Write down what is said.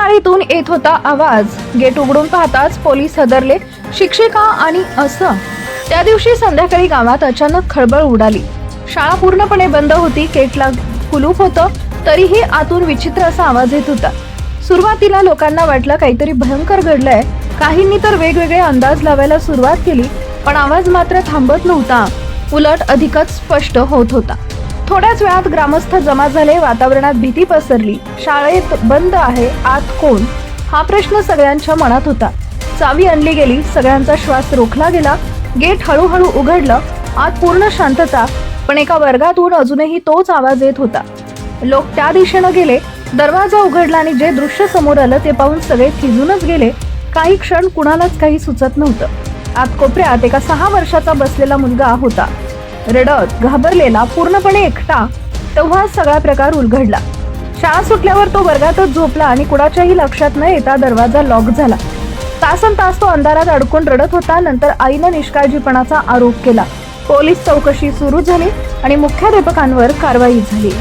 शाळेतून येत होता आवाज। गेट उघडून पाहताच पोलीस हदरले। शिक्षिका आणि असं त्या दिवशी संध्याकाळी गावात अचानक खळबळ उडाली। शाळा पूर्णपणे बंद होती। गेटला कुलूप होतं, तरीही आतून विचित्र असा आवाज येत होता। सुरुवातीला लोकांना वाटलं काहीतरी भयंकर घडलंय। काहींनी तर वेगवेगळे अंदाज लावायला सुरुवात केली, पण आवाज मात्र थांबत नव्हता, उलट अधिकच स्पष्ट होत होता। थोड्याच वेळात ग्रामस्थ जमा झाले। वातावरणात भीती पसरली। शाळेत बंद आहे, आत कोण हा प्रश्न सगळ्यांच्या मनात होता। चावी आणली गेली। सगळ्यांचा श्वास रोखला गेला। गेट हळूहळू उघडलं। आत पूर्ण शांतता, पण एका वर्गातून अजूनही तोच आवाज येत होता। लोक त्या दिशेने गेले। दरवाजा उघडला आणि जे दृश्य समोर आलं ते पाहून सगळे थिजूनच गेले। काही क्षण कुणालाच काही सुचत नव्हतं। आत कोपऱ्यात एका 6 वर्षाचा बसलेला मुलगा होता, रडत, घाबरलेला, पूर्णपणे एकटा। तेव्हा सगळा प्रकार उलगडला। शाळा सुटल्यावर तो वर्गातच झोपला आणि कुणाच्याही लक्षात न येता दरवाजा लॉक झाला। तासनतास तो अंधारात अडकून रडत होता। नंतर आईनं निष्काळजीपणाचा आरोप केला। पोलीस चौकशी सुरू झाली आणि मुख्याध्यापकांवर कारवाई झाली।